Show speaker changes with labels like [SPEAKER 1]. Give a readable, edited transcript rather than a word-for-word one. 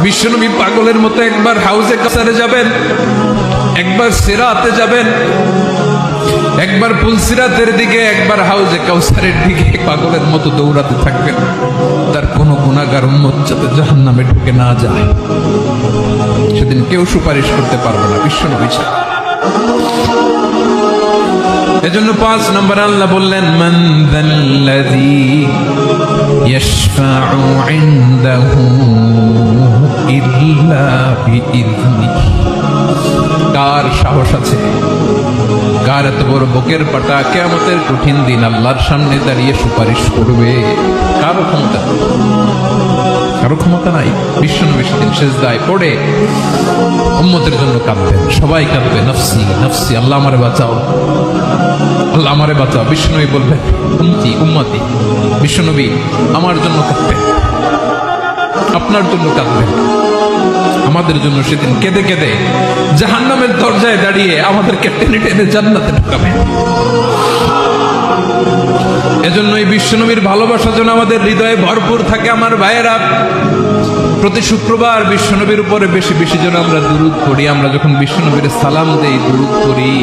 [SPEAKER 1] বিশ্বনবী পাগলের মতো একবার হাউজে কাসারে যাবেন, একবার সিরাতে যাবেন, একবার পুলসিরাতের দিকে, একবার হাউজে কাউসারের দিকে পাগলের মতো দৌড়াতে থাকবেন। তার কোনো গুনাহগার উম্মত যাতে জাহান্নামে ঢুকে না যায়, সেদিন কেউ সুপারিশ করতে পারবে না বিশ্বনবী ছাড়া। এজন্য 5 নম্বর আল্লাহ বললেন, মান যাল্লাযী ইয়াশফাউ ইনদাহু ইল্লা বিইযনিহি। কার সাহস আছে, কার এত বড় বুকের পাটা কিয়ামতের কঠিন দিন আল্লাহর সামনে দাঁড়িয়ে সুপারিশ করবে? কারো ক্ষমতা, কারো ক্ষমতা নাই। বিশ্বনবী সেদিন সেজদায় পড়ে উম্মতের জন্য কাঁদবেন, সবাই কাঁদবে, নফসি নফসি, আল্লাহ আমারে বাঁচাও, আল্লাহ আমারে বাঁচাও। বিশ্বনবী বলবেন, উম্মতি উম্মতি। বিশ্বনবী আমার জন্য কাঁদবেন, আপনার জন্য কাঁদবেন, আমাদের জন্য সেদিন কেঁদে কেঁদে জাহান্নামের দরজায় দাঁড়িয়ে আমাদেরকে টেনে টেনে জান্নাতে ঢুকাবেন। এজন্যই বিশ্বনবীর ভালোবাসা যেন আমাদের হৃদয়ে ভরপুর থাকে। আমার ভাইয়েরা, প্রতি শুক্রবার বিশ্বনবীর উপরে বেশি বেশি যেন আমরা দুরূদ পড়ি। আমরা যখন বিশ্বনবীর সালাম দেই, দুরূদ পড়ি,